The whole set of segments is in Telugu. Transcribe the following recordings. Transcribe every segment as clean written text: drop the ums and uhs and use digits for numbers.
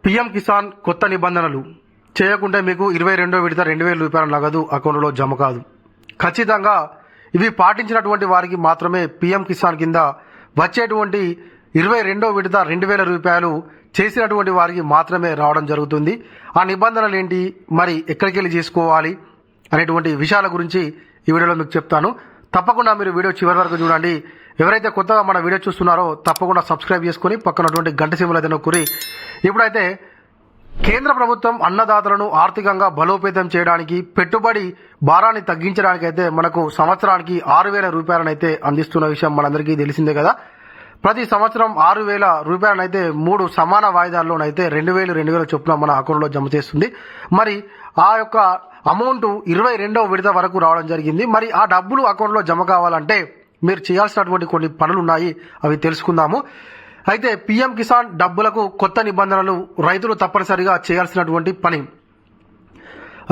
పీఎం కిసాన్ కొత్త నిబంధనలు చేయకుంటే మీకు 22వ విడత 2,000 రూపాయల నగదు అకౌంట్లో జమ కాదు. ఖచ్చితంగా ఇవి పాటించినటువంటి వారికి మాత్రమే పీఎం కిసాన్ కింద వచ్చేటువంటి 22వ విడత 2,000 రూపాయలు చేసినటువంటి వారికి మాత్రమే రావడం జరుగుతుంది. ఆ నిబంధనలు ఏంటి, మరి ఎక్కడికి వెళ్ళి చేసుకోవాలి అనేటువంటి విషయాల గురించి ఈ వీడియోలో మీకు చెప్తాను. తప్పకుండా మీరు వీడియో చివరి వరకు చూడండి. ఎవరైతే కొత్తగా మన వీడియో చూస్తున్నారో తప్పకుండా సబ్స్క్రైబ్ చేసుకుని పక్కనటువంటి గంట సింబల్ అయితే నొక్కురి. ఇప్పుడైతే కేంద్ర ప్రభుత్వం అన్నదాతలను ఆర్థికంగా బలోపేతం చేయడానికి, పెట్టుబడి భారాన్ని తగ్గించడానికి అయితే మనకు సంవత్సరానికి 6,000 రూపాయలనైతే అందిస్తున్న విషయం మనందరికీ తెలిసిందే కదా. ప్రతి సంవత్సరం 6,000 రూపాయలనైతే 3 సమాన వాయిదాల్లోనైతే 2,000 చొప్పున మన అకౌంట్లో జమ చేస్తుంది. మరి ఆ యొక్క అమౌంట్ 22వ విడత వరకు రావడం జరిగింది. మరి ఆ డబ్బులు అకౌంట్లో జమ కావాలంటే మీరు చేయాల్సినటువంటి కొన్ని పనులు ఉన్నాయి, అవి తెలుసుకుందాము. అయితే పీఎం కిసాన్ డబ్బులకు కొత్త నిబంధనలు రైతులు తప్పనిసరిగా చేయాల్సినటువంటి పని.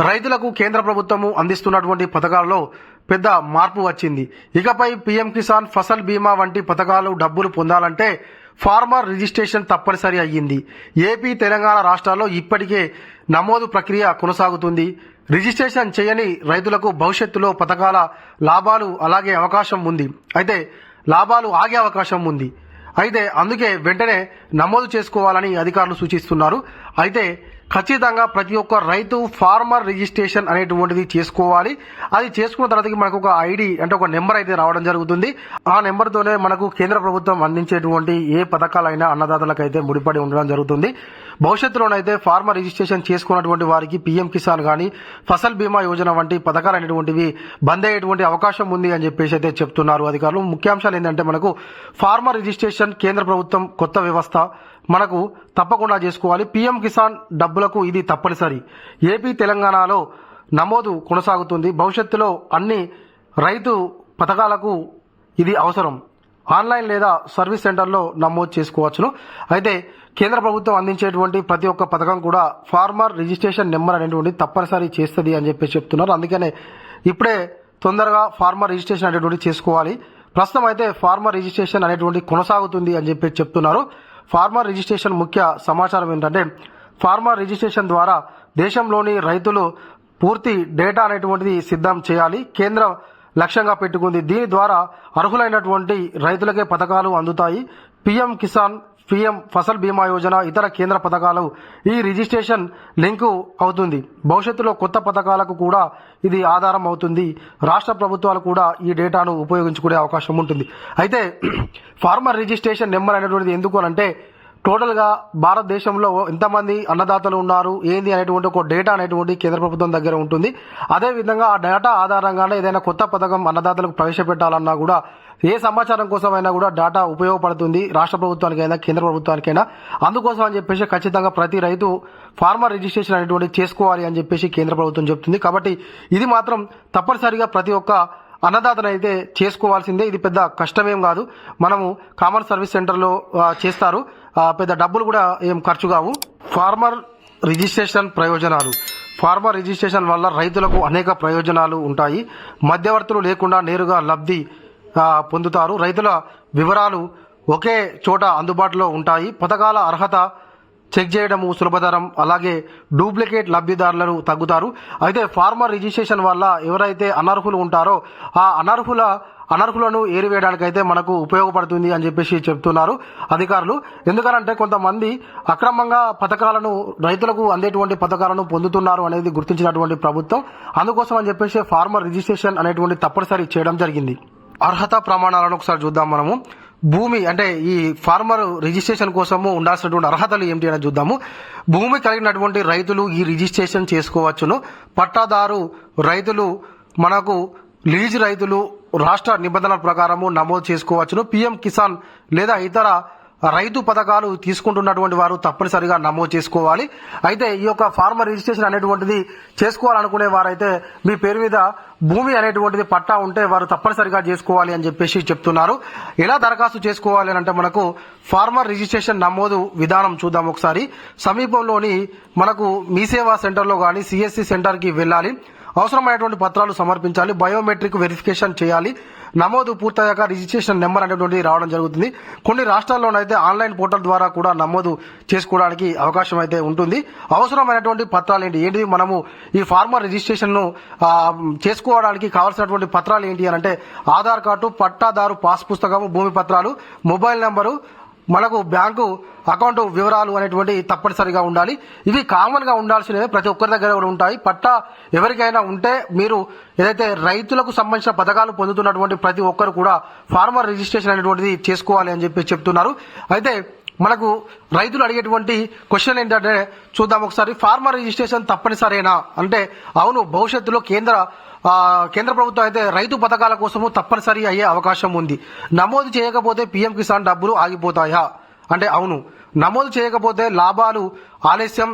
రైతులకు కేంద్ర ప్రభుత్వము అందిస్తున్నటువంటి పథకాలలో పెద్ద మార్పు వచ్చింది. ఇకపై పీఎం కిసాన్ ఫసల్ బీమా వంటి పథకాలు డబ్బులు పొందాలంటే ఫార్మర్ రిజిస్ట్రేషన్ తప్పనిసరి అయ్యింది. ఏపీ, తెలంగాణ రాష్ట్రాల్లో ఇప్పటికే నమోదు ప్రక్రియ కొనసాగుతుంది. రిజిస్ట్రేషన్ చేయని రైతులకు భవిష్యత్తులో పథకాల లాభాలు అలాగే అవకాశం ఉంది. అయితే లాభాలు ఆగే అవకాశం ఉంది. అయితే అందుకే వెంటనే నమోదు చేసుకోవాలని అధికారులు సూచిస్తున్నారు. అయితే ఖచ్చితంగా ప్రతి ఒక్క రైతు ఫార్మర్ రిజిస్ట్రేషన్ అనేటువంటిది చేసుకోవాలి. అది చేసుకున్న తర్వాత మనకు ఒక ఐడి అంటే ఒక నెంబర్ అయితే రావడం జరుగుతుంది. ఆ నెంబర్తోనే మనకు కేంద్ర ప్రభుత్వం అందించేటువంటి ఏ పథకాలైనా అన్నదాతలకు అయితే ముడిపడి ఉండడం జరుగుతుంది. భవిష్యత్తులోనైతే ఫార్మర్ రిజిస్ట్రేషన్ చేసుకున్నటువంటి వారికి పీఎం కిసాన్ కానీ ఫసల్ బీమా యోజన వంటి పథకాలు అనేటువంటివి బంద్ అయ్యేటువంటి అవకాశం ఉంది అని చెప్పేసి అయితే చెప్తున్నారు అధికారులు. ముఖ్యాంశాలు ఏంటంటే మనకు ఫార్మర్ రిజిస్ట్రేషన్ కేంద్ర ప్రభుత్వం కొత్త వ్యవస్థ మనకు తప్పకుండా చేసుకోవాలి. పీఎం కిసాన్ డబ్బులకు ఇది తప్పనిసరి. ఏపీ, తెలంగాణలో నమోదు కొనసాగుతుంది. భవిష్యత్తులో అన్ని రైతు పథకాలకు ఇది అవసరం. ఆన్లైన్ లేదా సర్వీస్ సెంటర్లో నమోదు చేసుకోవచ్చును. అయితే కేంద్ర ప్రభుత్వం అందించేటువంటి ప్రతి ఒక్క పథకం కూడా ఫార్మర్ రిజిస్ట్రేషన్ నెంబర్ అనేటువంటి తప్పనిసరి చేస్తుంది అని చెప్పి చెప్తున్నారు. అందుకనే ఇప్పుడే తొందరగా ఫార్మర్ రిజిస్ట్రేషన్ అనేటువంటి చేసుకోవాలి. ప్రస్తుతం అయితే ఫార్మర్ రిజిస్ట్రేషన్ అనేటువంటి కొనసాగుతుంది అని చెప్పి చెప్తున్నారు. ఫార్మర్ రిజిస్ట్రేషన్ ముఖ్య సమాచారం ఏంటంటే ఫార్మర్ రిజిస్ట్రేషన్ ద్వారా దేశంలోని రైతులు పూర్తి డేటా అనేటువంటిది సిద్ధం చేయాలి. కేంద్రం లక్ష్యంగా పెట్టుకుంది. దీని ద్వారా అర్హులైనటువంటి రైతులకే పథకాలు అందుతాయి. పీఎం కిసాన్, పీఎం ఫసల్ బీమా యోజన, ఇతర కేంద్ర పథకాలు ఈ రిజిస్ట్రేషన్ లింకు అవుతుంది. భవిష్యత్తులో కొత్త పథకాలకు కూడా ఇది ఆధారం అవుతుంది. రాష్ట్ర ప్రభుత్వాలు కూడా ఈ డేటాను ఉపయోగించుకునే అవకాశం ఉంటుంది. అయితే ఫార్మర్ రిజిస్ట్రేషన్ నెంబర్ అనేటువంటిది ఎందుకు అంటే టోటల్గా భారతదేశంలో ఎంతమంది అన్నదాతలు ఉన్నారు ఏంది అనేటువంటి ఒక డేటా అనేటువంటి కేంద్ర ప్రభుత్వం దగ్గర ఉంటుంది. అదేవిధంగా ఆ డేటా ఆధారంగానే ఏదైనా కొత్త పథకం అన్నదాతలకు ప్రవేశపెట్టాలన్నా కూడా ఏ సమాచారం కోసమైనా కూడా డేటా ఉపయోగపడుతుంది రాష్ట్ర ప్రభుత్వానికైనా కేంద్ర ప్రభుత్వానికైనా. అందుకోసం అని చెప్పేసి ఖచ్చితంగా ప్రతి రైతు ఫార్మర్ రిజిస్ట్రేషన్ అనేటువంటి చేసుకోవాలి అని చెప్పేసి కేంద్ర ప్రభుత్వం చెప్తుంది. కాబట్టి ఇది మాత్రం తప్పనిసరిగా ప్రతి ఒక్క అన్నదాతనైతే చేసుకోవాల్సిందే. ఇది పెద్ద కష్టమేం కాదు. మనము కామన్ సర్వీస్ సెంటర్లో చేస్తారు. పెద్ద డబ్బులు కూడా ఏం ఖర్చు కావు. ఫార్మర్ రిజిస్ట్రేషన్ ప్రయోజనాలు. ఫార్మర్ రిజిస్ట్రేషన్ వల్ల రైతులకు అనేక ప్రయోజనాలు ఉంటాయి. మధ్యవర్తులు లేకుండా నేరుగా లబ్ధి పొందుతారు. రైతుల వివరాలు ఒకే చోట అందుబాటులో ఉంటాయి. పథకాల అర్హత చెక్ చేయడము సులభతరం. అలాగే డూప్లికేట్ లబ్ధిదారులను తగ్గుతారు. అయితే ఫార్మర్ రిజిస్ట్రేషన్ వల్ల ఎవరైతే అనర్హులు ఉంటారో ఆ అనర్హులను ఏరివేయడానికైతే మనకు ఉపయోగపడుతుంది అని చెప్పేసి చెప్తున్నారు అధికారులు. ఎందుకనంటే కొంతమంది అక్రమంగా పథకాలను రైతులకు అందేటువంటి పథకాలను పొందుతున్నారు అనేది గుర్తించినటువంటి ప్రభుత్వం. అందుకోసం అని చెప్పేసి ఫార్మర్ రిజిస్ట్రేషన్ అనేటువంటి తప్పనిసరి చేయడం జరిగింది. అర్హత ప్రమాణాలను ఒకసారి చూద్దాం మనము. భూమి అంటే ఈ ఫార్మర్ రిజిస్ట్రేషన్ కోసము ఉండాల్సినటువంటి అర్హతలు ఏమిటి అని చూద్దాము. భూమి కలిగినటువంటి రైతులు ఈ రిజిస్ట్రేషన్ చేసుకోవచ్చును. పట్టాదారు రైతులు, మనకు లీజ్ రైతులు రాష్ట్ర నిబంధనల ప్రకారము నమోదు చేసుకోవచ్చును. పీఎం కిసాన్ లేదా ఇతర రైతు పథకాలు తీసుకుంటున్నటువంటి వారు తప్పనిసరిగా నమోదు చేసుకోవాలి. అయితే ఈ యొక్క ఫార్మర్ రిజిస్ట్రేషన్ అనేటువంటిది చేసుకోవాలనుకునే వారైతే మీ పేరు మీద భూమి అనేటువంటిది పట్టా ఉంటే వారు తప్పనిసరిగా చేసుకోవాలి అని చెప్పేసి చెప్తున్నారు. ఎలా దరఖాస్తు చేసుకోవాలి అంటే మనకు ఫార్మర్ రిజిస్ట్రేషన్ నమోదు విధానం చూద్దాం ఒకసారి. సమీపంలోని మనకు మీ సేవా సెంటర్లో కానీ సిఎస్సి సెంటర్కి వెళ్ళాలి. అవసరమైనటువంటి పత్రాలు సమర్పించాలి, బయోమెట్రిక్ వెరిఫికేషన్ చేయాలి, నమోదు పూర్తయ్యాక రిజిస్ట్రేషన్ నెంబర్ అనేటువంటిది రావడం జరుగుతుంది. కొన్ని రాష్ట్రాల్లోనైతే ఆన్లైన్ పోర్టల్ ద్వారా కూడా నమోదు చేసుకోవడానికి అవకాశం అయితే ఉంటుంది. అవసరమైనటువంటి పత్రాలు ఏంటివి మనము ఈ ఫార్మర్ రిజిస్ట్రేషన్ ను చేసుకోవడానికి కావాల్సినటువంటి పత్రాలు ఏంటి అని అంటే ఆధార్ కార్డు, పట్టాదారు పాస్ పుస్తకము, భూమి పత్రాలు, మొబైల్ నెంబరు, మనకు బ్యాంకు అకౌంట్ వివరాలు అనేటువంటి తప్పనిసరిగా ఉండాలి. ఇవి కామన్ గా ఉండాల్సినవి, ప్రతి ఒక్కరి దగ్గర కూడా ఉంటాయి. పట్టా ఎవరికైనా ఉంటే మీరు ఏదైతే రైతులకు సంబంధించిన పథకాలు పొందుతున్నటువంటి ప్రతి ఒక్కరు కూడా ఫార్మర్ రిజిస్ట్రేషన్ అనేటువంటిది చేసుకోవాలి అని చెప్పి చెప్తున్నారు. అయితే మనకు రైతులు అడిగేటువంటి క్వశ్చన్ ఏంటంటే చూద్దాం ఒకసారి. ఫార్మర్ రిజిస్ట్రేషన్ తప్పనిసరేనా అంటే అవును, భవిష్యత్తులో కేంద్ర ప్రభుత్వం అయితే రైతు పథకాల కోసము తప్పనిసరి అయ్యే అవకాశం ఉంది. నమోదు చేయకపోతే పీఎం కిసాన్ డబ్బులు ఆగిపోతాయా అంటే అవును, నమోదు చేయకపోతే లాభాలు ఆలస్యం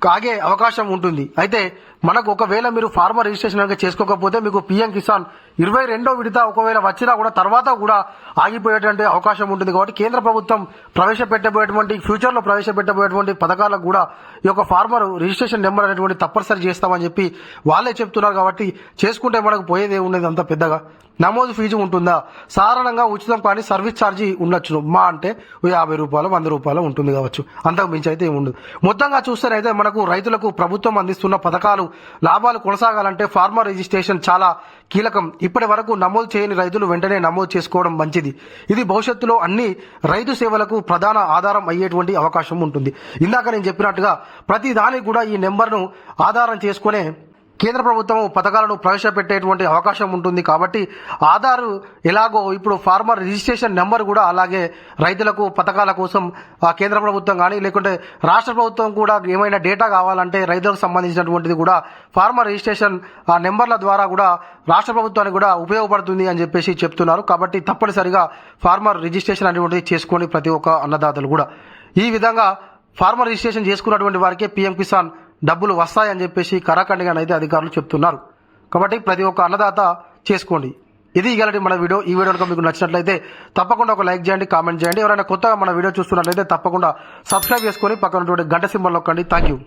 కాగే అవకాశం ఉంటుంది. అయితే మనకు ఒకవేళ మీరు ఫార్మర్ రిజిస్ట్రేషన్ కనుక చేసుకోకపోతే మీకు పీఎం కిసాన్ 22వ విడత ఒకవేళ వచ్చినా కూడా తర్వాత కూడా ఆగిపోయేటువంటి అవకాశం ఉంటుంది. కాబట్టి కేంద్ర ప్రభుత్వం ఫ్యూచర్ లో ప్రవేశపెట్టబోయేటువంటి పథకాలకు కూడా ఈ యొక్క ఫార్మర్ రిజిస్ట్రేషన్ నెంబర్ అనేటువంటి తప్పనిసరి చేస్తామని చెప్పి వాళ్ళే చెప్తున్నారు. కాబట్టి చేసుకుంటే మనకు పోయేది ఉన్నది అంత పెద్దగా. నమోదు ఫీజు ఉంటుందా? సాధారణంగా ఉచితం కానీ సర్వీస్ ఛార్జీ ఉండొచ్చు. మా అంటే 50 రూపాయలు 100 రూపాయలు ఉంటుంది కావచ్చు, అంతకు మించి అయితే ఏమి ఉండదు. మొత్తంగా చూస్తేనైతే మనకు రైతులకు ప్రభుత్వం అందిస్తున్న పథకాలు లాభాలు కొనసాగాలంటే ఫార్మర్ రిజిస్ట్రేషన్ చాలా కీలకం. ఇప్పటి వరకు నమోదు చేయని రైతులు వెంటనే నమోదు చేసుకోవడం మంచిది. ఇది భవిష్యత్తులో అన్ని రైతు సేవలకు ప్రధాన ఆధారం అయ్యేటువంటి అవకాశం ఉంటుంది. ఇందాక నేను చెప్పినట్టుగా ప్రతి దానికి కూడా ఈ నెంబర్ను ఆధారం చేసుకునే కేంద్ర ప్రభుత్వం పథకాలను ప్రవేశపెట్టేటువంటి అవకాశం ఉంటుంది. కాబట్టి ఆధార్ ఎలాగో ఇప్పుడు ఫార్మర్ రిజిస్ట్రేషన్ నెంబర్ కూడా అలాగే రైతులకు పథకాల కోసం కేంద్ర ప్రభుత్వం కానీ లేకుంటే రాష్ట్ర ప్రభుత్వం కూడా ఏమైనా డేటా కావాలంటే రైతులకు సంబంధించినటువంటిది కూడా ఫార్మర్ రిజిస్ట్రేషన్ నెంబర్ల ద్వారా కూడా రాష్ట్ర ప్రభుత్వానికి కూడా ఉపయోగపడుతుంది అని చెప్పేసి చెప్తున్నారు. కాబట్టి తప్పనిసరిగా ఫార్మర్ రిజిస్ట్రేషన్ అనేటువంటిది చేసుకోండి ప్రతి ఒక్క అన్నదాతలు కూడా. ఈ విధంగా ఫార్మర్ రిజిస్ట్రేషన్ చేసుకున్నటువంటి వారికి పీఎం కిసాన్ డబ్బులు వస్తాయని చెప్పేసి కరాఖండిగానైతే అధికారులు చెప్తున్నారు. కాబట్టి ప్రతి ఒక్క అన్నదాత చేసుకోండి. ఇది ఇలాంటి మన వీడియో. ఈ వీడియో కనుక మీకు నచ్చినట్లయితే తప్పకుండా ఒక లైక్ చేయండి, కామెంట్ చేయండి. ఎవరైనా కొత్తగా మన వీడియో చూస్తున్నట్లయితే తప్పకుండా సబ్స్క్రైబ్ చేసుకొని పక్కన గంట సింబల్ నొక్కండి. Thank you.